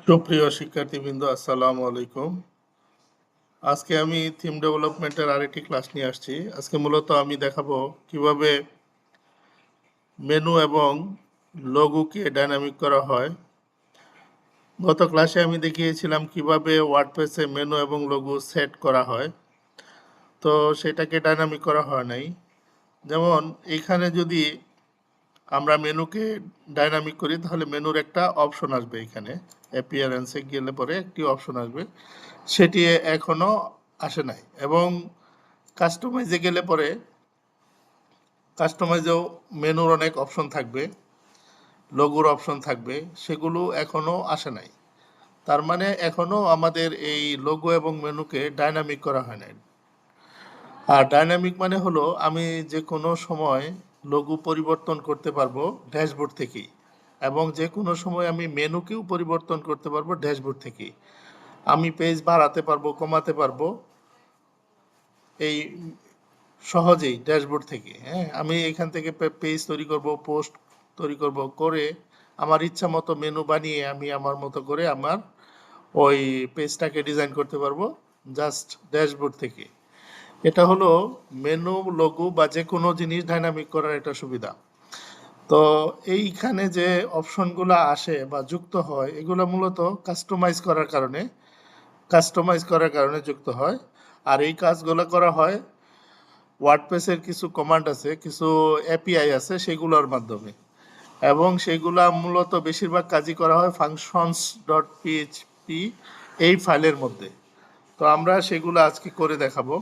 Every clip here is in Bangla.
সুপ্রিয় শিক্ষার্থীবৃন্দ, আসসালামু আলাইকুম। আজকে আমি থিম ডেভেলপমেন্টের আরেকটি ক্লাস নিয়ে আসছি। আজকে মূলত আমি দেখাবো কিভাবে মেনু এবং লোগোকে ডাইনামিক করা হয়। গত ক্লাসে আমি দেখিয়েছিলাম কিভাবে ওয়ার্ডপ্রেসে মেনু এবং লোগো সেট করা হয়, তো সেটাকে ডাইনামিক করা হয় নাই। যেমন এইখানে যদি আমরা মেনুকে ডাইনামিক করি তাহলে মেনুর একটা অপশন আসবে। এখানে অ্যাপিয়ারেন্সে গেলে পরে একটি অপশন আসবে, সেটি এখনো আসে নাই। এবং কাস্টমাইজে গেলে পরে কাস্টমাইজেও মেনুর অনেক অপশন থাকবে, লোগোর অপশন থাকবে, সেগুলো এখনো আসে নাই। তার মানে এখনো আমাদের এই লোগো এবং মেনুকে ডাইনামিক করা হয় নাই। আর ডাইনামিক মানে হলো আমি যে কোনো সময় লোগো পরিবর্তন করতে পারবো ড্যাশবোর্ড থেকেই, এবং যে কোনো সময় আমি মেনুকেও পরিবর্তন করতে পারবো ড্যাশবোর্ড থেকেই। আমি পেজ বাড়াতে পারবো, কমাতে পারবো এই সহজেই ড্যাশবোর্ড থেকে। হ্যাঁ, আমি এখান থেকে পেজ তৈরি করব, পোস্ট তৈরি করব, করে আমার ইচ্ছা মতো মেনু বানিয়ে আমি আমার মতো করে আমার ওই পেজটাকে ডিজাইন করতে পারবো জাস্ট ড্যাশবোর্ড থেকে। এটা হলো মেনু, লোগো বা যে কোনো জিনিস ডাইনামিক করার একটা সুবিধা। তো এইখানে যে অপশনগুলো আসে বা যুক্ত হয়, এগুলো মূলত কাস্টমাইজ করার কারণে যুক্ত হয়। আর এই কাজগুলো করা হয় ওয়ার্ডপ্রেসের কিছু কমান্ড আছে, কিছু এপিআই আছে, সেগুলোর মাধ্যমে। এবং সেগুলা মূলত বেশিরভাগ কাজই করা হয় ফাংশনস ডট পিএইচপি এই ফাইলের মধ্যে। তো আমরা সেগুলো আজকে করে দেখাবো।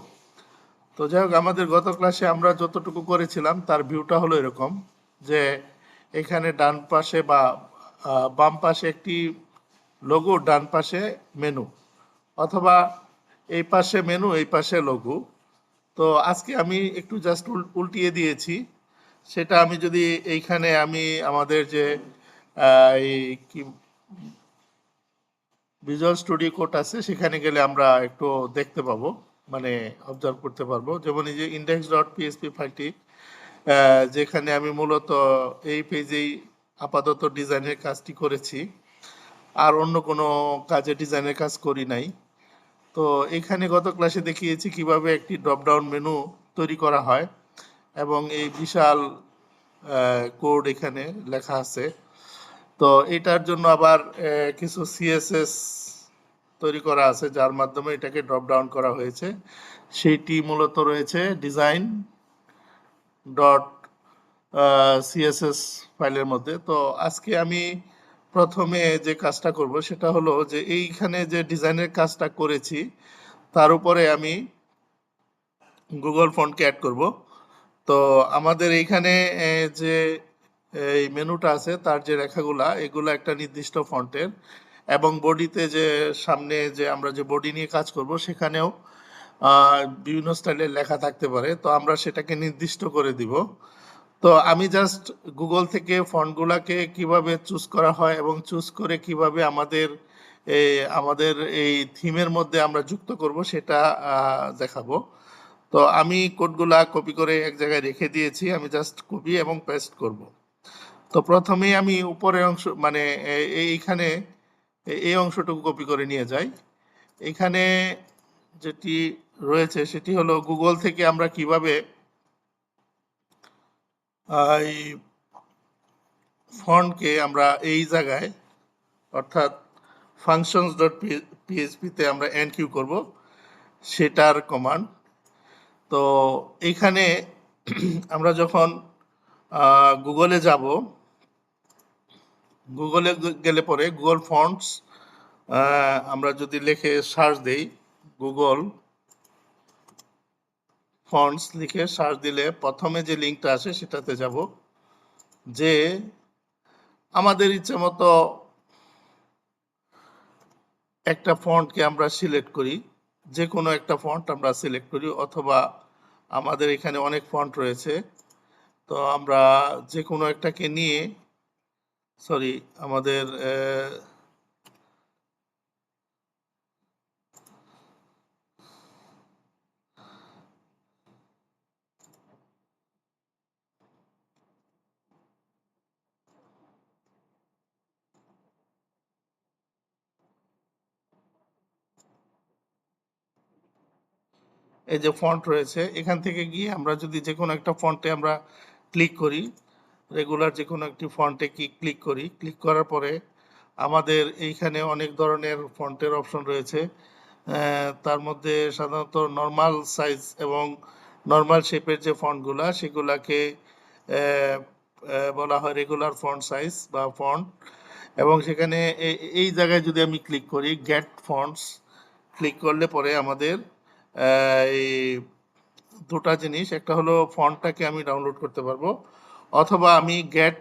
তো যাই হোক, আমাদের গত ক্লাসে আমরা যতটুকু করেছিলাম তার ভিউটা হলো এরকম, যে এখানে ডান পাশে বা বাম পাশে একটি লোগো, ডান পাশে মেনু, অথবা এই পাশে মেনু, এই পাশে লোগো। তো আজকে আমি একটু জাস্ট উল্টিয়ে দিয়েছি। সেটা আমি যদি এইখানে আমি আমাদের যে এই কি ভিজুয়াল স্টুডিও কোড আছে, সেখানে গেলে আমরা একটু দেখতে পাবো, মানে অবজার্ভ করতে পারবো। যেমন এই যে ইন্ডেক্স ডট পিএসপি ফাইলটি, যেখানে আমি মূলত এই পেজেই আপাতত ডিজাইনের কাজটি করেছি, আর অন্য কোনো কাজে ডিজাইনের কাজ করি নাই। তো এখানে গত ক্লাসে দেখিয়েছি কিভাবে একটি ড্রপডাউন মেনু তৈরি করা হয়, এবং এই বিশাল কোড এখানে লেখা আছে। তো এটার জন্য আবার কিছু সিএসএস তৈরি করা আছে, যার মাধ্যমে এটাকে ড্রপ ডাউন করা হয়েছে। সেইটি মূলত রয়েছে ডিজাইন ডট সিএসএস ফাইলের মধ্যে। তো আজকে আমি প্রথমে যে কাজটা করব সেটা হলো যে এইখানে যে ডিজাইনের কাজটা করেছি তার উপরে আমি গুগল ফন্টকে অ্যাড করব। তো আমাদের এইখানে যে এই মেনুটা আছে তার যে রেখাগুলা, এগুলো একটা নির্দিষ্ট ফন্টের, এবং বডিতে যে সামনে যে আমরা যে বডি নিয়ে কাজ করব সেখানেও বিভিন্ন স্টাইলের লেখা থাকতে পারে। তো আমরা সেটাকে নির্দিষ্ট করে দিব। তো আমি জাস্ট গুগল থেকে ফন্টগুলাকে কিভাবে চুজ করা হয় এবং চুজ করে কিভাবে আমাদের এই থিমের মধ্যে আমরা যুক্ত করব সেটা দেখাবো। তো আমি কোডগুলা কপি করে এক জায়গায় রেখে দিয়েছি, আমি জাস্ট কপি এবং পেস্ট করব। তো প্রথমেই আমি উপরের অংশ, মানে এইখানে এই অংশটুকু কপি করে নিয়ে যাই। এখানে যেটি রয়েছে সেটি হলো গুগল থেকে আমরা কিভাবে এই ফন্টকে আমরা এই জায়গায়, অর্থাৎ ফাংশনস ডট পিএইচপিতে আমরা এনকিউ করব, সেটার কমান্ড। তো এইখানে আমরা যখন গুগলে যাব, গুগলে গেলে পরে গুগল ফন্টস আমরা যদি লিখে সার্চ দেই, গুগল ফন্টস লিখে সার্চ দিলে প্রথমে যে লিঙ্কটা আসে সেটাতে যাব, যে আমাদের ইচ্ছে মতো একটা ফন্টকে আমরা সিলেক্ট করি, যে কোনো একটা ফন্ট আমরা সিলেক্ট করি, অথবা আমাদের এখানে অনেক ফন্ট রয়েছে, তো আমরা যে কোনো একটাকে নিয়ে, সরি, আমাদের এই যে ফন্ট রয়েছে, এখান থেকে গিয়ে আমরা যদি যে কোনো একটা ফন্টে আমরা ক্লিক করি, রেগুলার যে কোনো একটি ফন্টে ক্লিক করি, ক্লিক করার পরে আমাদের এইখানে অনেক ধরনের ফন্টের অপশন রয়েছে। তার মধ্যে সাধারণত নর্মাল সাইজ এবং নর্মাল শেপের যে ফন্টগুলা সেগুলাকে বলা হয় রেগুলার ফন্ট সাইজ বা ফন্ট। এবং সেখানে এই জায়গায় যদি আমি ক্লিক করি গেট ফন্টস, ক্লিক করলে পরে আমাদের এই দুটা জিনিস, একটা হলো ফন্টটাকে আমি ডাউনলোড করতে পারবো, অথবা আমি গেট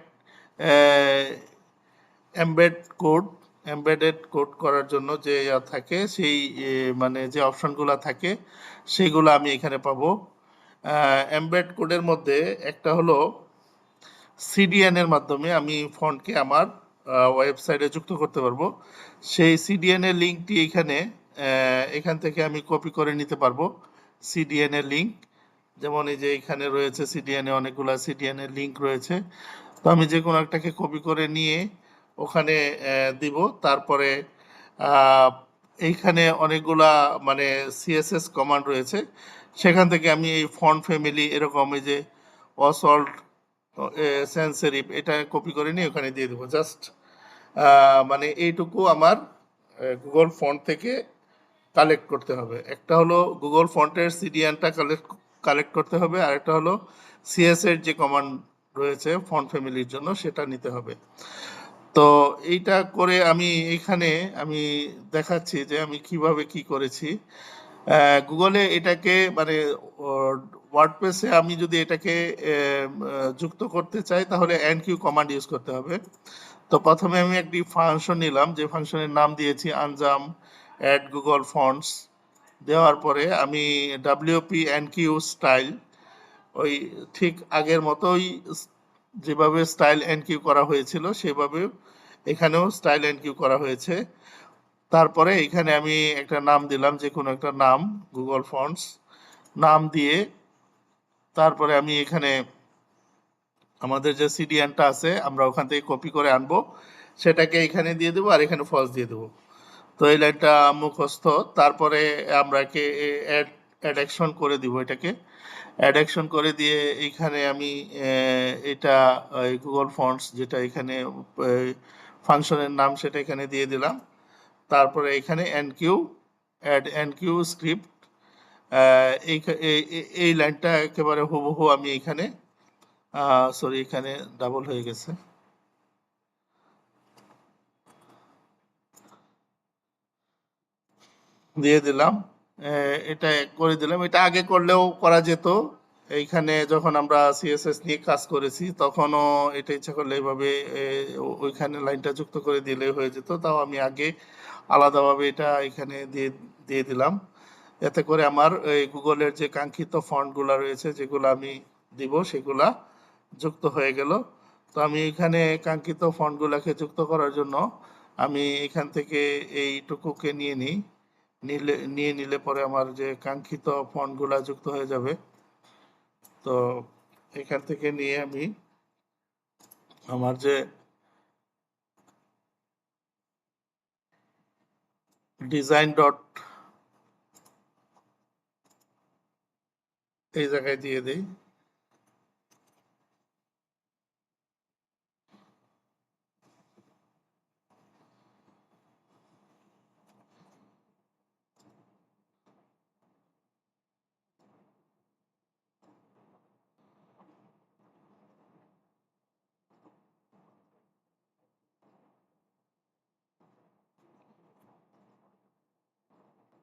এমবেডেড কোড করার জন্য যে থাকে সেই মানে যে অপশনগুলো থাকে সেগুলো আমি এখানে পাবো। এমবেড কোডের মধ্যে একটা হলো সিডিএন এর মাধ্যমে আমি ফন্টকে আমার ওয়েবসাইটে যুক্ত করতে পারবো। সেই সিডিএন এর লিঙ্কটি এখান থেকে আমি কপি করে নিতে পারবো। সিডিএন এর লিঙ্ক যেমন এই যে এখানে রয়েছে সিডিএন এ অনেকগুলো সিডিএন এর লিঙ্ক রয়েছে, তো আমি যে কোনো একটাকে কপি করে নিয়ে ওখানে দিব। তারপরে এইখানে অনেকগুলা মানে সিএসএস কমান্ড রয়েছে, সেখান থেকে আমি এই ফন্ট ফ্যামিলি এরকম এই যে অসল্ট সেন্স সেরিফ এটা কপি করে নিয়ে ওখানে দিয়ে দেবো। জাস্ট মানে এইটুকু আমার গুগল ফন্ট থেকে কালেক্ট করতে হবে। একটা হলো গুগল ফন্টের সিডিএনটা কালেক্ট করতে হবে, আর একটা হলো সিএস এর যে কমান্ড রয়েছে ফন্ট ফ্যামিলির জন্য সেটা নিতে হবে। তো এইটা করে আমি আমি দেখাচ্ছি যে আমি কিভাবে কি করেছি। গুগলে এটাকে মানে ওয়ার্ডপ্রেসে আমি যদি এটাকে যুক্ত করতে চাই তাহলে এনকিউ কমান্ড ইউজ করতে হবে। তো প্রথমে আমি একটি ফাংশন নিলাম, যে ফাংশনের নাম দিয়েছি আনজাম অ্যাড গুগল ফন্টস। দেওয়ার পরে আমি ডাব্লিউপি এনকিউ স্টাইল ওই ঠিক আগের মতোই যেভাবে স্টাইল এনকিউ করা হয়েছিল সেভাবে এখানেও স্টাইল এনকিউ করা হয়েছে। তারপরে এখানে আমি একটা নাম দিলাম, যে কোনো একটা নাম, গুগল ফন্টস নাম দিয়ে তারপরে আমি এখানে আমাদের যে সিডিএনটা আছে আমরা ওখান থেকে কপি করে আনবো, সেটাকে এখানে দিয়ে দেবো আর এখানে ফলস দিয়ে দেবো। তো এই লাইনটা মুখস্থ। তারপরে আমরা অ্যাড অ্যাকশন করে দিব, এটাকে অ্যাড অ্যাকশন করে দিয়ে এইখানে আমি এটা গুগল ফন্টস যেটা এখানে ফাংশনের নাম সেটা এখানে দিয়ে দিলাম। তারপরে এখানে এনকিউ অ্যাড এনকিউ স্ক্রিপ্ট, এই লাইনটা একেবারে হুবহু আমি এখানে সরি এখানে ডাবল হয়ে গেছে, দিয়ে দিলাম। এটা করে দিলাম। এটা আগে করলেও করা যেত, এইখানে যখন আমরা সিএসএস নিয়ে কাজ করেছি তখনও এটা ইচ্ছা করলে এইভাবে ওইখানে লাইনটা যুক্ত করে দিলে হয়ে যেত, তাও আমি আগে আলাদাভাবে এটা এখানে দিয়ে দিলাম। এতে করে আমার এই গুগলের যে কাঙ্ক্ষিত ফন্টগুলো রয়েছে যেগুলো আমি দিব সেগুলা যুক্ত হয়ে গেল। তো আমি এখানে কাঙ্ক্ষিত ফন্টগুলোকে যুক্ত করার জন্য আমি এখান থেকে এইটুকুকে নিয়ে নিলে পরে আমার যে কাঙ্ক্ষিত ফন্টগুলা যুক্ত হয়ে যাবে। তো এখান থেকে নিয়ে আমি আমার যে ডিজাইন ডট এই জায়গায় দিয়ে দিই।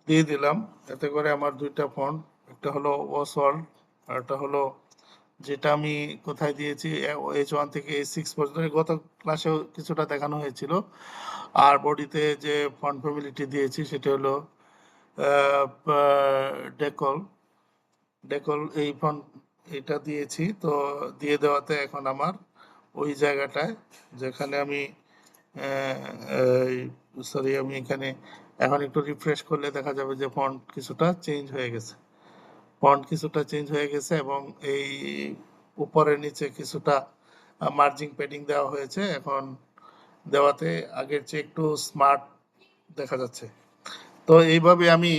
দিয়ে দিলাম। এতে করে আমার দুইটা ফন্ট, একটা হলো ওয়াসওয়ার্ল্ড আর একটা হলো যেটা আমি কোথায় দিয়েছি H1 থেকে H6 পর্যন্ত, গত ক্লাসেও কিছুটা দেখানো হয়েছিল। আর বডিতে যে ফন্ট ফ্যামিলিটি দিয়েছি সেটা হলো ডেকল এই ফন্ট এটা দিয়েছি। তো দিয়ে দেওয়াতে এখন আমার ওই জায়গাটায় যেখানে আমি সরি আমি এখানে এখন একটু রিফ্রেশ করলে দেখা যাবে যে ফন্ট কিছুটা চেঞ্জ হয়ে গেছে এবং এই উপরের নিচে কিছুটা মার্জিং প্যাডিং দেওয়া হয়েছে। এখন দেওয়াতে আগের চেয়ে একটু স্মার্ট দেখা যাচ্ছে। তো এইভাবে আমি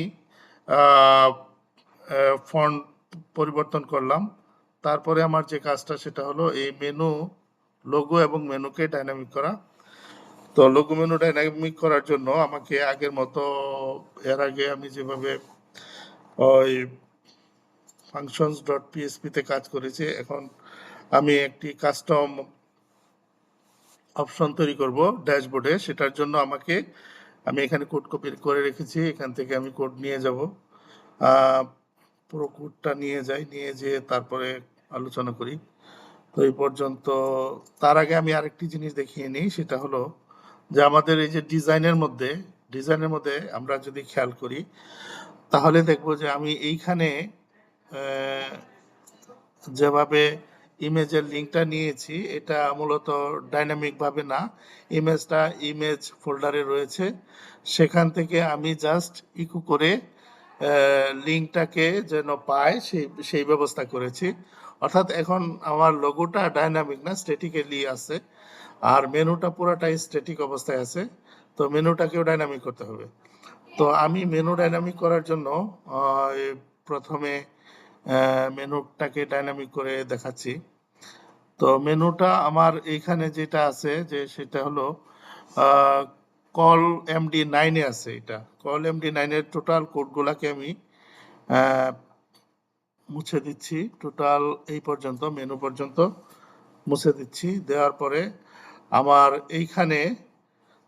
ফন্ট পরিবর্তন করলাম। তারপরে আমার যে কাজটা সেটা হলো এই মেনু, লোগো এবং মেনুকে ডাইনামিক করা। তো লোগো মেনু ডাইনামিক করার জন্য আমাকে আগের মতো, এর আগে আমি যেভাবে ওই ফাংশনস ডট পিএসপিতে কাজ করেছি, এখন আমি একটি কাস্টম অপশন তৈরি করব ড্যাশবোর্ডে। সেটার জন্য আমি এখানে কোড কপি করে রেখেছি, এখান থেকে আমি কোড নিয়ে যাব, পুরো কোডটা নিয়ে যাই, নিয়ে যেয়ে তারপরে আলোচনা করি। তো এই পর্যন্ত, তার আগে আমি আরেকটি জিনিস দেখিয়ে নিই, সেটা হলো যে আমাদের এই যে ডিজাইনের মধ্যে আমরা যদি খেয়াল করি তাহলে দেখব যে আমি এইখানে যেভাবে ইমেজের লিঙ্কটা নিয়েছি এটা মূলত ডাইনামিক ভাবে না, ইমেজ ফোল্ডারে রয়েছে, সেখান থেকে আমি জাস্ট ইকো করে লিঙ্কটাকে যেন পায় সেই ব্যবস্থা করেছি। অর্থাৎ এখন আমার লোগোটা ডাইনামিক না, স্ট্যাটিক্যালি আছে, আর মেনুটা পুরাটাই স্ট্যাটিক অবস্থায় আছে। তো মেনুটাকেও ডাইনামিক করতে হবে। তো আমি মেনু ডাইনামিক করার জন্য প্রথমে মেনুটাকে ডাইনামিক করে দেখাচ্ছি। তো মেনুটা আমার এইখানে যেটা আছে যে সেটা হলো কল MD9 আছে। এটা কল MD9 টোটাল কোডগুলাকে আমি মুছে দিচ্ছি, টোটাল এই পর্যন্ত মেনু পর্যন্ত মুছে দিচ্ছি। দেওয়ার পরে আমার এইখানে,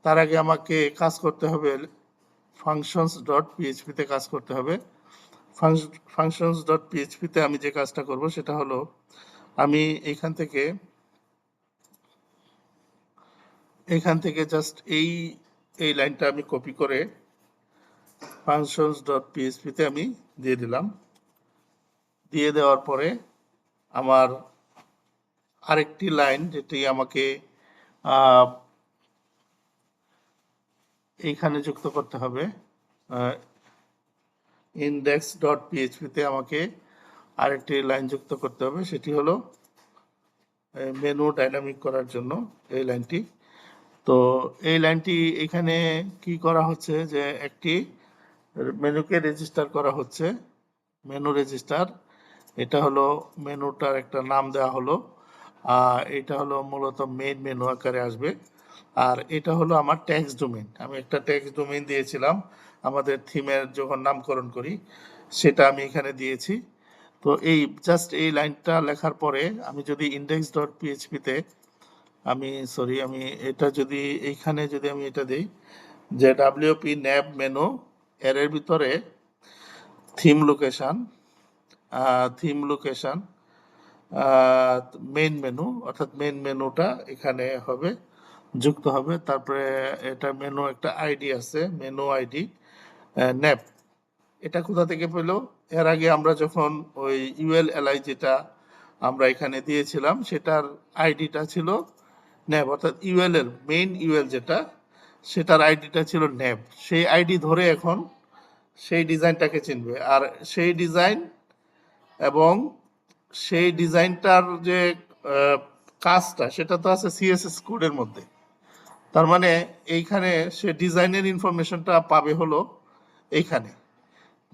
তার আগে আমাকে কাজ করতে হবে ফাংশনস ডট পিএইচপিতে কাজ করতে হবে। ফাংশনস ডট পিএইচপিতে আমি যে কাজটা করব সেটা হলো আমি এইখান থেকে জাস্ট এই লাইনটা আমি কপি করে ফাংশনস ডট পিএইচপিতে আমি দিয়ে দিলাম। দিয়ে দেওয়ার পরে আমার আরেকটি লাইন যেটি আমাকে এইখানে যুক্ত করতে হবে, ইন্ডেক্স ডট পিএইচপিতে আমাকে আরেকটি লাইন যুক্ত করতে হবে, সেটি হলো মেনু ডাইনামিক করার জন্য এই লাইনটি। তো এই লাইনটি এখানে কি করা হচ্ছে যে একটি মেনুকে রেজিস্টার করা হচ্ছে, মেনু রেজিস্টার। এটা হলো মেনুটার একটা নাম দেওয়া হলো, এটা হলো মূলত মেইন মেনু আকারে আসবে। আর এটা হলো আমার ট্যাক্স ডোমেইন, আমি একটা ট্যাক্স ডোমেইন দিয়েছিলাম আমাদের থিমের যখন নামকরণ করি, সেটা আমি এখানে দিয়েছি। তো জাস্ট এই লাইনটা লেখার পরে আমি যদি ইন্ডেক্স ডট পিএইচপিতে আমি এটা যদি এইখানে যদি আমি এটা দিই যে WP ন্যাব মেনু এর ভিতরে থিম লোকেশন মেইন মেনু, অর্থাৎ মেইন মেনুটা এখানে হবে, যুক্ত হবে। তারপরে এটা মেনু একটা আইডি আছে, মেনু আইডি ন্যাপ। এটা কোথা থেকে পেলো? এর আগে আমরা যখন ওই ULLI যেটা আমরা এখানে দিয়েছিলাম সেটার আইডিটা ছিল ন্যাব, অর্থাৎ ইউএল এর মেইন ইউএল যেটা, সেটার আইডিটা ছিল ন্যাব। সেই আইডি ধরে এখন সেই ডিজাইনটাকে চিনবে। আর সেই ডিজাইন এবং সেই ডিজাইনটার যে কাজটা সেটা তো আছে CSS কোডের মধ্যে। তার মানে এইখানে সে ডিজাইনের ইনফরমেশনটা পাবে হলো এইখানে,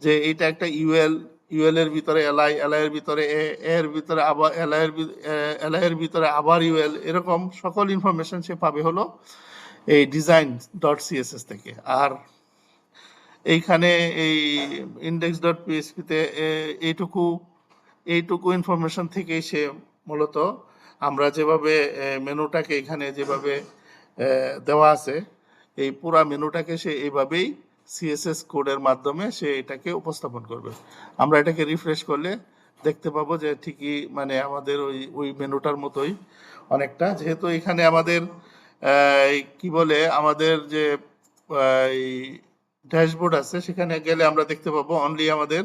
যে এইটা একটা ইউএল এর ভিতরে এলআই এর ভিতরে এর ভিতরে আবার এলআই এর ভিতরে আবার ইউএল, এরকম সকল ইনফরমেশন সে পাবে হলো এই ডিজাইন ডট সিএসএস থেকে। আর এইখানে এই ইন্ডেক্স ডট পিএইচপিতে এইটুকু ইনফরমেশন থেকেই সে মূলত আমরা যেভাবে মেনুটাকে এখানে যেভাবে দেওয়া আছে এই পুরা মেনুটাকে সে এইভাবেই সিএসএস কোডের মাধ্যমে সে এটাকে উপস্থাপন করবে। আমরা এটাকে রিফ্রেশ করলে দেখতে পাবো যে ঠিকই মানে আমাদের ওই মেনুটার মতোই অনেকটা, যেহেতু এখানে আমাদের কি বলে আমাদের যে ড্যাশবোর্ড আছে সেখানে গেলে আমরা দেখতে পাবো অনলি আমাদের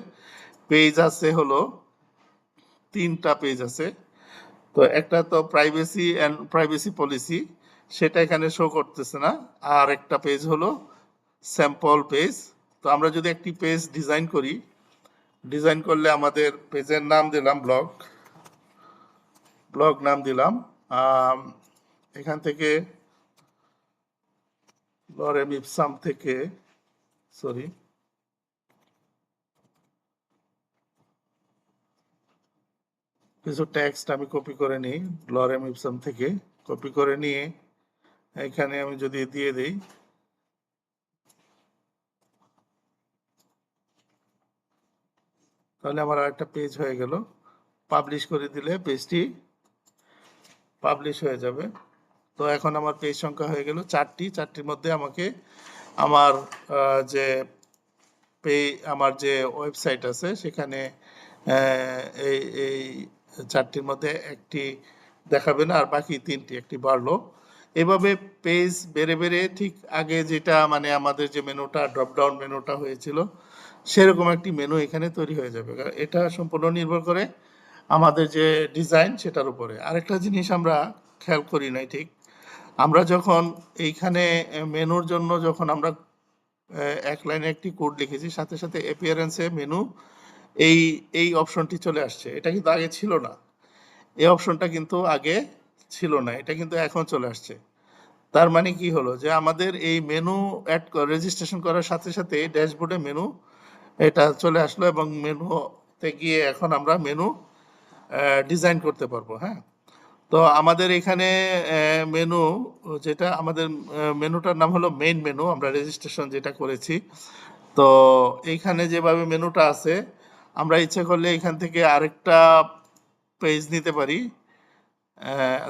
পেজ আছে হলো 3টা পেজ আছে। তো একটা তো প্রাইভেসি পলিসি, সেটা এখানে শো করতেছে না। আর একটা পেজ হলো স্যাম্পল পেজ। তো আমরা যদি একটি পেজ ডিজাইন করলে আমাদের পেজের নাম দিলাম ব্লগ নাম দিলাম। এখান থেকে লরেম ইপসাম থেকে কিছু টেক্সট আমি কপি করে নিই লরেম ইপসাম থেকে। কপি করে নিয়ে এখানে আমি যদি দিয়ে দিই, তাহলে আমার আরেকটা পেজ হয়ে গেল। পাবলিশ করে দিলে পেজটি পাবলিশ হয়ে যাবে। তো এখন আমার পেজ সংখ্যা হয়ে গেল 4টি। 4টির মধ্যে আমাকে আমার যে আমার যে ওয়েবসাইট আছে সেখানে এই এই 4টির মধ্যে একটি দেখাবে না, আর বাকি 3টি একটি বাড়লো। এভাবে পেজ বেড়ে বেড়ে ঠিক আগে যেটা মানে আমাদের যে মেনুটা ড্রপডাউন মেনুটা হয়েছিল সেরকম একটি মেনু এখানে তৈরি হয়ে যাবে। এটা সম্পূর্ণ নির্ভর করে আমাদের যে ডিজাইন সেটার উপরে। আরেকটা জিনিস আমরা খেয়াল করি নাই ঠিক, আমরা যখন এইখানে মেনুর জন্য যখন আমরা এক লাইনে একটি কোড লিখেছি, সাথে সাথে অ্যাপিয়ারেন্সে মেনু এই এই অপশনটি চলে আসছে। এটা কিন্তু আগে ছিল না, এই অপশনটা কিন্তু আগে ছিল না, এটা কিন্তু এখন চলে আসছে। তার মানে কি হলো যে আমাদের এই মেনু রেজিস্ট্রেশন করার সাথে সাথে ড্যাশবোর্ডে মেনু এটা চলে আসলো, এবং মেনুতে গিয়ে এখন আমরা মেনু ডিজাইন করতে পারবো। হ্যাঁ, তো আমাদের এখানে মেনু যেটা আমাদের মেনুটার নাম হলো মেইন মেনু, আমরা রেজিস্ট্রেশন যেটা করেছি। তো এইখানে যেভাবে মেনুটা আছে, আমরা ইচ্ছে করলে এখান থেকে আরেকটা পেজ নিতে পারি।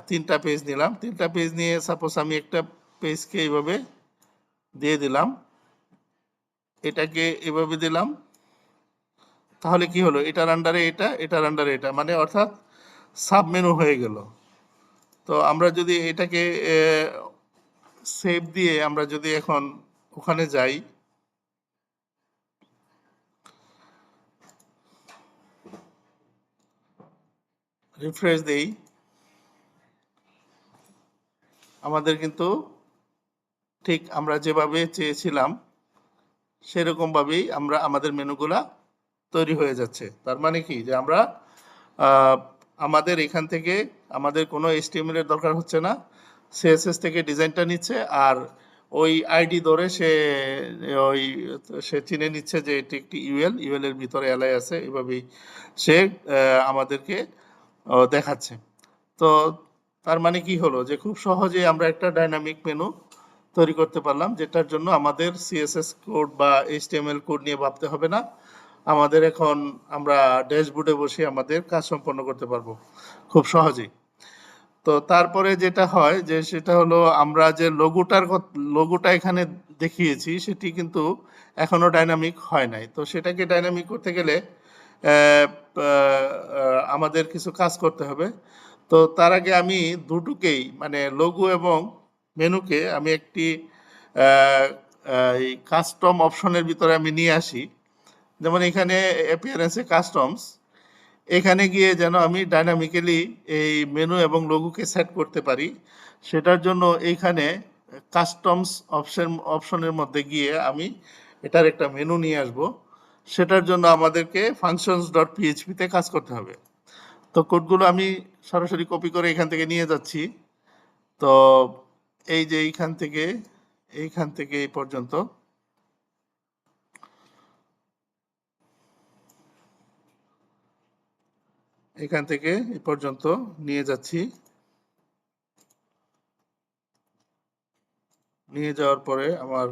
3টা পেজ নিলাম। 3টা পেজ নিয়ে সাপোজ আমি একটা পেজকে এইভাবে দিয়ে দিলাম, এটাকে এভাবে দিলাম, তাহলে কি হলো, এটার আন্ডারে এটা, এটার আন্ডারে এটা, মানে অর্থাৎ সাব মেনু হয়ে গেল। তো আমরা যদি এটাকে সেভ দিয়ে আমরা যদি এখন ওখানে যাই, রিফ্রেশ দেই, আমাদের কিন্তু ঠিক আমরা যেভাবে চেয়েছিলাম সেরকমভাবেই আমরা আমাদের মেনুগুলা তৈরি হয়ে যাচ্ছে। তার মানে কি যে আমরা আমাদের এখান থেকে আমাদের কোনো HTML এর দরকার হচ্ছে না, CSS থেকে ডিজাইনটা নিচ্ছে, আর ওই আইডি ধরে সে চিনে নিচ্ছে যে এটি একটি ইউএল এর ভিতরে এলআই আছে, এভাবেই সে আমাদেরকে দেখাচ্ছে। তো তার মানে কি হলো যে খুব সহজেই আমরা একটা ডাইনামিক মেনু তৈরি করতে পারলাম, যেটার জন্য আমাদের CSS কোড বা HTML কোড নিয়ে ভাবতে হবে না। আমাদের এখন আমরা ড্যাশবোর্ডে বসে আমাদের কাজ সম্পন্ন করতে পারবো খুব সহজেই। তো তারপরে যেটা হয় যে সেটা হলো আমরা যে লোগোটা এখানে দেখিয়েছি সেটি কিন্তু এখনো ডাইনামিক হয় নাই। তো সেটাকে ডাইনামিক করতে গেলে আমাদের কিছু কাজ করতে হবে। তো তার আগে আমি দুটোকেই মানে লোগো এবং মেনুকে আমি একটি এই কাস্টম অপশনের ভিতরে আমি নিয়ে আসি। যেমন এখানে অ্যাপিয়ারেন্সে কাস্টমস, এখানে গিয়ে যেন আমি ডাইনামিক্যালি এই মেনু এবং লোগোকে সেট করতে পারি, সেটার জন্য এইখানে কাস্টমস অপশনের মধ্যে গিয়ে আমি এটার একটা মেনু নিয়ে আসব। সেটার জন্য আমাদেরকে functions.php-তে কাজ করতে হবে। তো কোডগুলো আমি সরাসরি কপি করে এখান থেকে নিয়ে যাচ্ছি। তো এই যে এইখান থেকে এই পর্যন্ত, এখান থেকে এই পর্যন্ত নিয়ে যাচ্ছি। নিয়ে যাওয়ার পরে আমার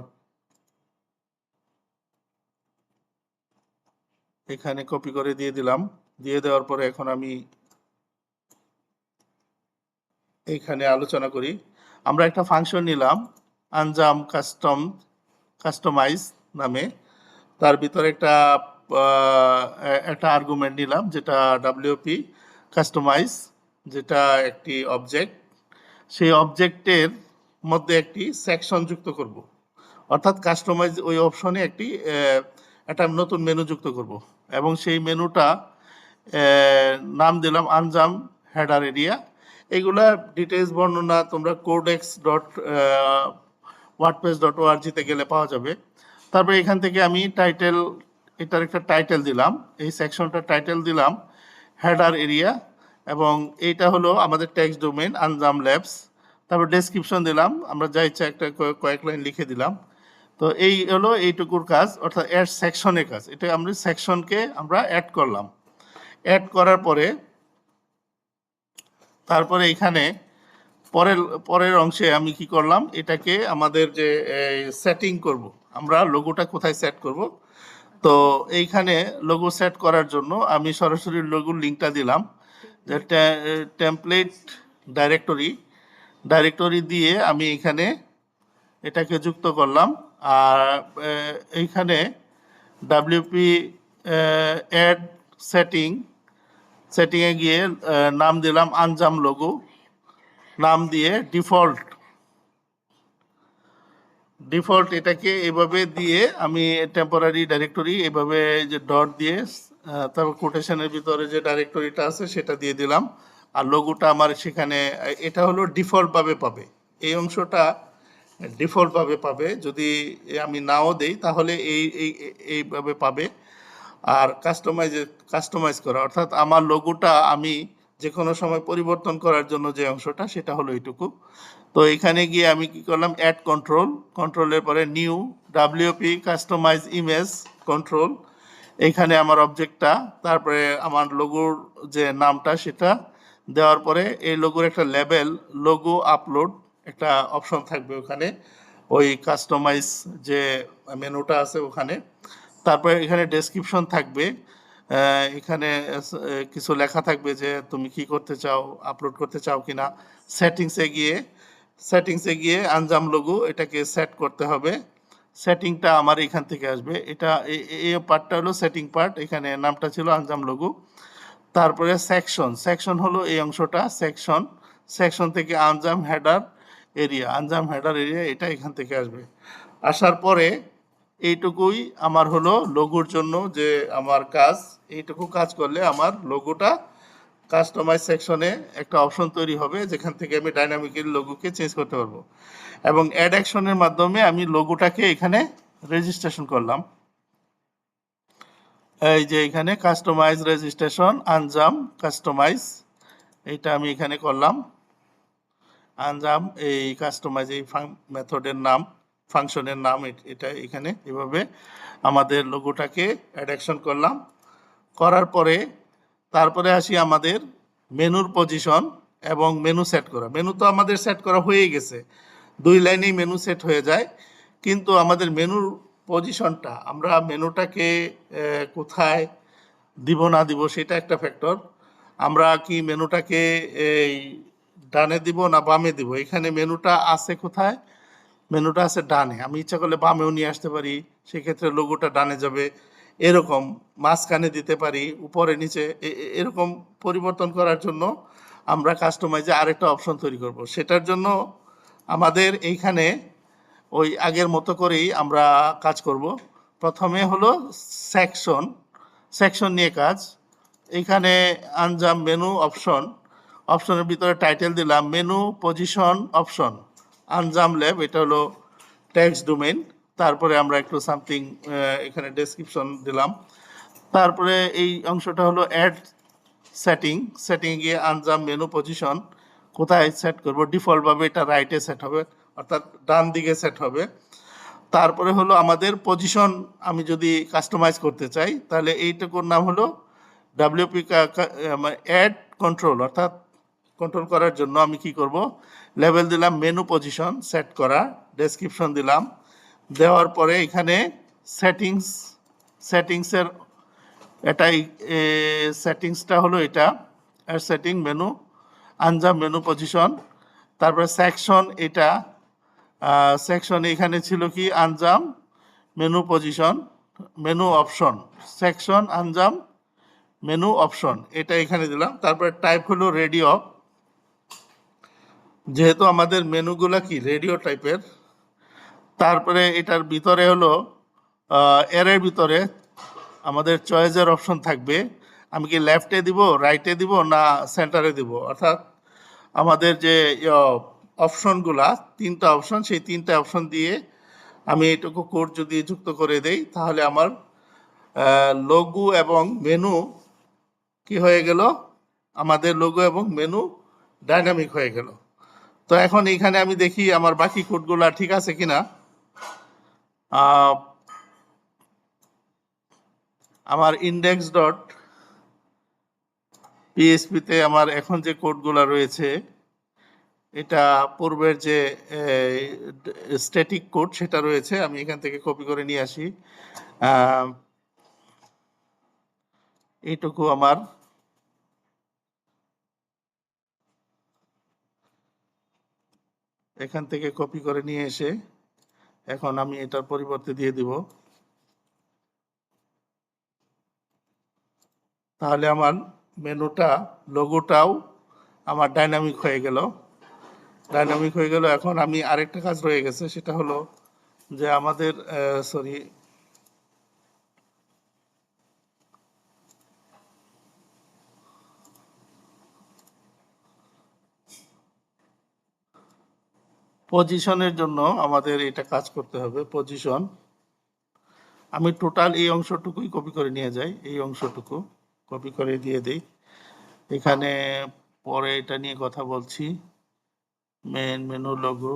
এখানে কপি করে দিয়ে দিলাম। দিয়ে দেওয়ার পরে এখন আমি এইখানে আলোচনা করি। আমরা একটা ফাংশন নিলাম আনজাম কাস্টমাইজ নামে, তার ভিতরে একটা আর্গুমেন্ট নিলাম যেটা WP কাস্টমাইজ, যেটা একটি অবজেক্ট। সেই অবজেক্টের মধ্যে একটি সেকশন যুক্ত করব, অর্থাৎ কাস্টমাইজ ওই অপশনে একটা নতুন মেনু যুক্ত করব, এবং সেই মেনুটা নাম দিলাম আনজাম হেডার এরিয়া। এগুলা ডিটেলস বর্ণনা তোমরা codex.wordpress.org-তে গেলে পাওয়া যাবে। তারপরে এখান থেকে আমি এটার একটা টাইটেল দিলাম, এই সেকশনটার টাইটেল দিলাম হেডার এরিয়া, এবং এইটা হলো আমাদের টেক্সট ডোমেইন আনজাম ল্যাবস। তারপর ডেসক্রিপশন দিলাম, আমরা যা ইচ্ছা একটা কয়েক লাইন লিখে দিলাম। তো এই হলো এইটুকুর কাজ, অর্থাৎ অ্যাড সেকশনের কাজ। এটা আমরা সেকশনকে আমরা অ্যাড করলাম। অ্যাড করার পরে তারপরে এখানে পরের পরের অংশে আমি কি করলাম, এটাকে আমাদের যে সেটিং করব, আমরা লোগোটা কোথায় সেট করব। তো এইখানে লোগো সেট করার জন্য আমি সরাসরি লোগোর লিঙ্কটা দিলাম, যে টেমপ্লেট ডাইরেক্টরি দিয়ে আমি এখানে এটাকে যুক্ত করলাম। আর এইখানে ডাব্লিউপি অ্যাড সেটিংয়ে গিয়ে নাম দিলাম আনজাম লোগো, নাম দিয়ে ডিফল্ট এটাকে এভাবে দিয়ে আমি টেম্পোরারি ডাইরেক্টরি এভাবে যে ডট দিয়ে তারপর কোটেশনের ভিতরে যে ডাইরেক্টরিটা আছে সেটা দিয়ে দিলাম। আর লোগোটা আমার সেখানে এটা হলো ডিফল্টভাবে পাবে, এই অংশটা ডিফল্টভাবে পাবে। যদি আমি নাও দেই তাহলে এইভাবে পাবে। আর কাস্টমাইজ করা অর্থাৎ আমার লোগোটা আমি যে কোনো সময় পরিবর্তন করার জন্য যে অংশটা সেটা হলো এইটুকু। তো এখানে গিয়ে আমি কি করলাম, অ্যাড কন্ট্রোলের পরে new WP customise image control, এইখানে আমার অবজেক্টটা, তারপরে আমার লোগোর যে নামটা সেটা দেওয়ার পরে এই লোগোর একটা লেবেল লোগো আপলোড একটা অপশন থাকবে ওখানে, ওই কাস্টমাইজ যে মেনুটা আছে ওখানে। তারপরে এখানে ডেসক্রিপশন থাকবে, এখানে কিছু লেখা থাকবে যে তুমি কি করতে চাও, আপলোড করতে চাও কিনা। সেটিংসে গিয়ে আনজাম লোগো এটাকে সেট করতে হবে। সেটিংটা আমার এখান থেকে আসবে, এটা এই পার্টটা হলো সেটিং পার্ট, এখানে নামটা ছিল আনজাম লোগো। তারপরে সেকশন হলো এই অংশটা, সেকশন থেকে আনজাম হেডার এরিয়া এটা এখান থেকে আসবে। আসার পরে এইটুকুই আমার হলো লোগোর জন্য যে আমার কাজ, এইটুকু কাজ করলে আমার লোগোটা কাস্টমাইজ সেকশনে একটা অপশন তৈরি হবে যেখান থেকে আমি ডাইনামিক্যালি লোগোকে চেঞ্জ করতে পারবো। এবং অ্যাড অ্যাকশনের মাধ্যমে আমি লোগোটাকে এখানে রেজিস্ট্রেশন করলাম। এই যে এখানে কাস্টমাইজ রেজিস্ট্রেশন আনজাম কাস্টমাইজ, এইটা আমি এখানে করলাম। আনজাম এই কাস্টমাইজ এই মেথডের নাম, ফাংশনের নাম এটা এখানে এভাবে আমাদের লোগোটাকে অ্যাডাকশন করলাম। করার পরে তারপরে আসি আমাদের মেনুর পজিশন এবং মেনু সেট করা। মেনু তো আমাদের সেট করা হয়েই গেছে, 2 লাইনেই মেনু সেট হয়ে যায়। কিন্তু আমাদের মেনুর পজিশনটা, আমরা মেনুটাকে কোথায় দিব না দিব সেটা একটা ফ্যাক্টর। আমরা কি মেনুটাকে এই ডানে দিব না বামে দিব, এখানে মেনুটা আছে কোথায়, মেনুটা আছে ডানে, আমি ইচ্ছা করলে বামেও নিয়ে আসতে পারি, সেক্ষেত্রে লোগোটা ডানে যাবে। এরকম মাঝখানে দিতে পারি, উপরে নিচে, এরকম পরিবর্তন করার জন্য আমরা কাস্টমাইজে আরেকটা অপশন তৈরি করব। সেটার জন্য আমাদের এইখানে ওই আগের মতো করেই আমরা কাজ করব। প্রথমে হলো সেকশন নিয়ে কাজ। এইখানে আনজাম মেনু অপশনের ভিতরে টাইটেল দিলাম menu position option Anjam lab, এটা হলো টেক্সট ডোমেইন। তারপরে আমরা একটু সামথিং এখানে ডেসক্রিপশন দিলাম। তারপরে এই অংশটা হলো অ্যাড সেটিং গিয়ে আনজাম মেনু পজিশন কোথায় সেট করব, ডিফল্টভাবে এটা রাইটে সেট হবে, অর্থাৎ ডান দিকে সেট হবে। তারপরে হলো আমাদের পজিশন, আমি যদি কাস্টমাইজ করতে চাই তাহলে এইটুকুর নাম হলো ডাব্লিউপি অ্যাড কন্ট্রোল, অর্থাৎ কন্ট্রোল করার জন্য আমি কি করব, লেভেল দিলাম মেনু পজিশন সেট করা, ডেসক্রিপশন দিলাম, দেওয়ার পরে এখানে সেটিংসের এটাই সেটিংসটা হলো এটা সেটিং মেনু আনজাম মেনু পজিশন। তারপরে সেকশন, এটা সেকশন এখানে ছিল কি আনজাম menu position menu option, section আনজাম মেনু অপশন এটা এখানে দিলাম। তারপরে টাইপ হলো রেডিও, যেহেতু আমাদের মেনুগুলা কি রেডিও টাইপের। তারপরে এটার ভিতরে হলো এর ভিতরে আমাদের চয়েসের অপশন থাকবে, আমি কি লেফটে দিব, রাইটে দিব না সেন্টারে দিব, অর্থাৎ আমাদের যে অপশনগুলা 3টা অপশন, সেই 3টা অপশন দিয়ে আমি এইটুকু কোড যদি যুক্ত করে দেই তাহলে আমার লোগো এবং মেনু কি হয়ে গেল, আমাদের লোগো এবং মেনু ডাইনামিক হয়ে গেল। তো এখন এখানে আমি দেখি আমার বাকি কোডগুলা ঠিক আছে কিনা। আমার index.php পিএইচপিতে আমার এখন যে কোডগুলা রয়েছে এটা পূর্বের যে স্ট্যাটিক কোড সেটা রয়েছে, আমি এখান থেকে কপি করে নিয়ে আসি। এইটুকু আমার এখান থেকে কপি করে নিয়ে এসে এখন আমি এটার পরিবর্তে দিয়ে দিব। তাহলে আমার মেনুটা, লোগোটাও আমার ডাইনামিক হয়ে গেল। এখন আমি আরেকটা কাজ রয়ে গেছে, সেটা হলো যে আমাদের পজিশনের জন্য আমাদের এটা কাজ করতে হবে। পজিশন আমি টোটাল এই অংশটুকুই কপি করে নিয়ে যাই, এই অংশটুকু কপি করে দিয়ে দিই এখানে। পরে এটা নিয়ে কথা বলছি। মেনু লোগো,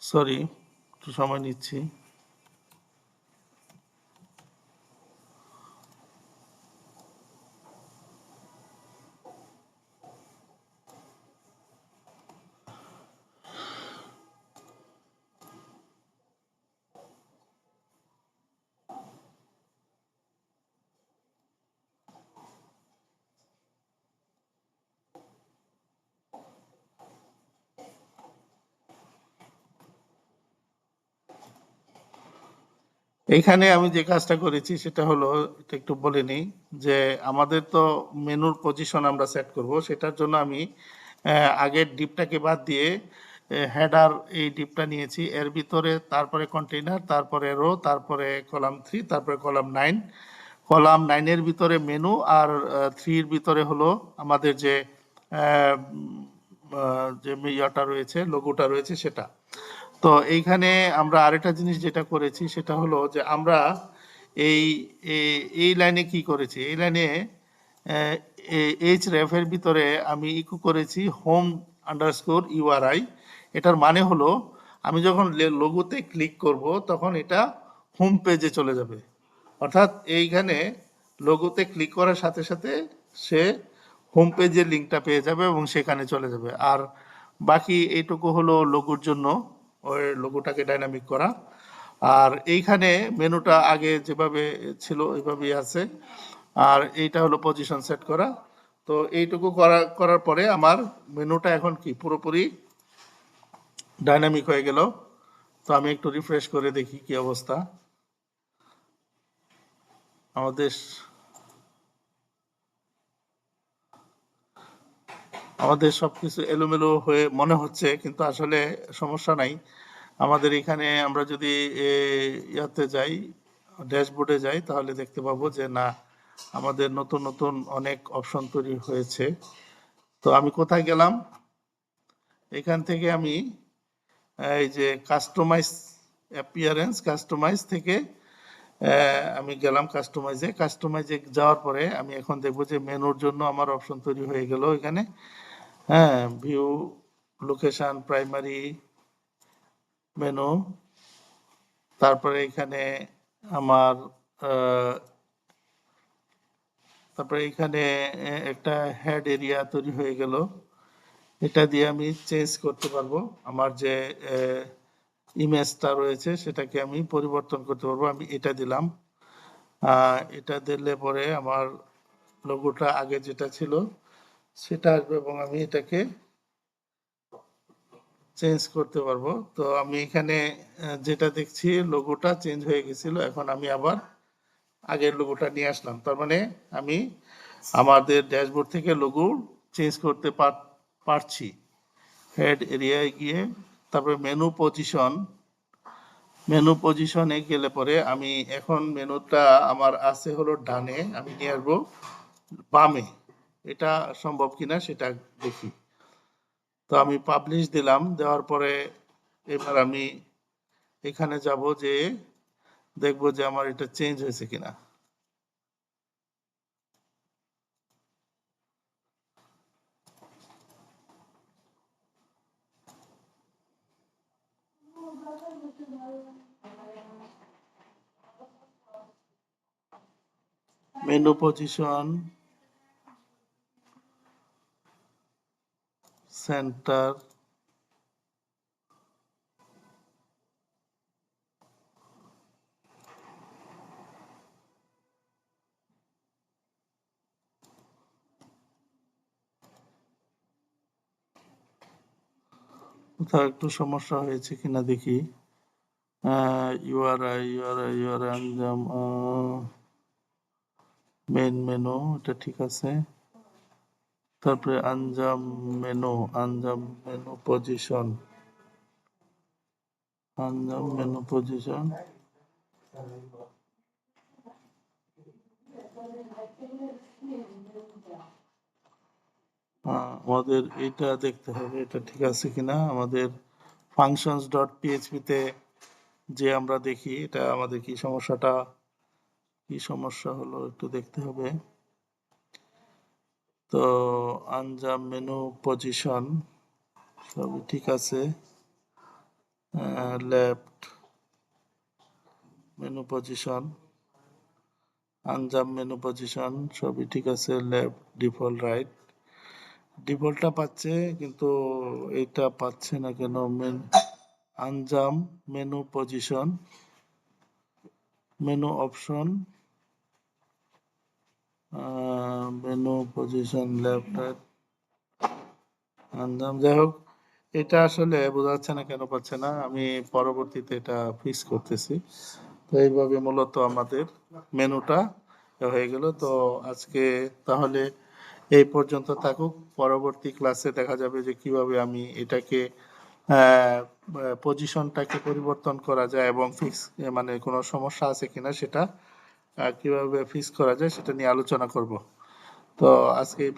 সরি একটু সময় নিচ্ছি। এইখানে আমি যে কাজটা করেছি সেটা হলো, এটা একটু বলে নিই, যে আমাদের তো মেনুর পজিশন আমরা সেট করব, সেটার জন্য আমি আগের ডিপটাকে বাদ দিয়ে হেডার এই ডিপটা নিয়েছি, এর ভিতরে তারপরে কন্টেইনার, তারপরে রো, তারপরে কলাম 3, তারপরে কলাম 9। কলাম 9-এর ভিতরে মেনু, আর 3-এর ভিতরে হলো আমাদের যে যে ইয়াটা রয়েছে, লোগোটা রয়েছে সেটা। তো এইখানে আমরা আরেকটা জিনিস যেটা করেছি সেটা হলো যে আমরা এই এই লাইনে কি করেছি, এই লাইনে এইচ রেফের ভিতরে আমি ইকো করেছি হোম আন্ডারস্কোর ইউআরআই। এটার মানে হলো আমি যখন লোগোতে ক্লিক করব তখন এটা হোম পেজে চলে যাবে। অর্থাৎ এইখানে লোগোতে ক্লিক করার সাথে সাথে সে হোম পেজের লিঙ্কটা পেয়ে যাবে এবং সেখানে চলে যাবে। আর বাকি এইটুকু হলো লোগোর জন্য, ওই লোগোটাকে ডাইনামিক করা। আর এইখানে মেনুটা আগে যেভাবে ছিল ওইভাবেই আছে। আর এইটা হলো পজিশন সেট করা। তো এইটুকু করার পরে আমার মেনুটা এখন কি পুরোপুরি ডাইনামিক হয়ে গেল। তো আমি একটু রিফ্রেশ করে দেখি কি অবস্থা। আমাদের সবকিছু এলোমেলো হয়ে মনে হচ্ছে, কিন্তু আসলে সমস্যা নাই। আমাদের এখানে আমরা যদি ইয়াতে যাই, ড্যাশবোর্ডে যাই, তাহলে দেখতে পাবো যে না, আমাদের নতুন নতুন অনেক অপশন তৈরি হয়েছে। তো আমি কোথায় গেলাম, এখান থেকে আমি এই যে কাস্টমাইজ অ্যাপিয়ারেন্স, কাস্টমাইজ থেকে আমি গেলাম কাস্টমাইজে যাওয়ার পরে আমি এখন দেখবো যে মেনুর জন্য আমার অপশন তৈরি হয়ে গেল এখানে। হ্যাঁ, ভিউ, লোকেশন, প্রাইমারি মেনু, তারপরে এখানে আমার তারপরে এখানে একটা হেড এরিয়া তৈরি হয়ে গেল। এটা দিয়ে আমি চেঞ্জ করতে পারবো, আমার যে ইমেজটা রয়েছে সেটাকে আমি পরিবর্তন করতে পারবো। আমি এটা দিলাম, এটা দিলে পরে আমার লোগোটা আগে যেটা ছিল সেটা আসবে এবং আমি এটাকে চেঞ্জ করতে পারবো। তো আমি এখানে যেটা দেখছি লোগোটা চেঞ্জ হয়ে গেছিল, এখন আমি আবার আগের লোগোটা নিয়ে আসলাম। তার মানে আমি আমাদের ড্যাশবোর্ড থেকে লোগো চেঞ্জ করতে পারছি। হেড এরিয়ায় গিয়ে তারপরে মেনু পজিশনে গেলে পরে আমি এখন মেনুটা আমার আছে হলো ডানে, আমি নিয়ে আসবো বামে। এটা সম্ভব কিনা সেটা দেখি। তো আমি পাবলিশ দিলাম, দেওয়ার পরে এবার আমি এখানে যাব, যে দেখবো যে আমার এটা চেঞ্জ হয়েছে কিনা। মেনু পজিশন, সেন্টার, কোথাও একটু সমস্যা হয়েছে কিনা দেখি। ইউআরআই আঞ্জাম, মেন মেনু, এটা ঠিক আছে। তারপরে আঞ্জাম মেনু পজিশন, আমাদের এটা দেখতে হবে এটা ঠিক আছে কিনা। আমাদের functions ডট পিএইচপি তে যে আমরা দেখি এটা আমাদের কি সমস্যা হলো একটু দেখতে হবে। তো আনজাম মেনু পজিশন সবই ঠিক আছে। লেফট মেনু পজিশন, আনজাম মেনু পজিশন সবই ঠিক আছে। Left, default, right. ডিফল্টটা পাচ্ছে কিন্তু এটা পাচ্ছে না কেন। আনজাম menu position, menu option, menu position, left, right, আনজাম। যাই হোক, এটা আসলে বোঝা যাচ্ছে না কেন পাচ্ছে না, আমি পরবর্তীতে এটা ফিক্স করতেছি। তো এইভাবে মূলত আমাদের মেনুটা হয়ে গেল। তো আজকে তাহলে এই পর্যন্ত থাকুক। পরবর্তী ক্লাসে দেখা যাবে যে কিভাবে আমি এটাকে পজিশনটাকে পরিবর্তন করা যায় এবং ফিক্স, মানে কোনো সমস্যা আছে কিনা সেটা কিভাবে ফিক্স করা যায় সেটা নিয়ে আলোচনা করব। তো আজকে এই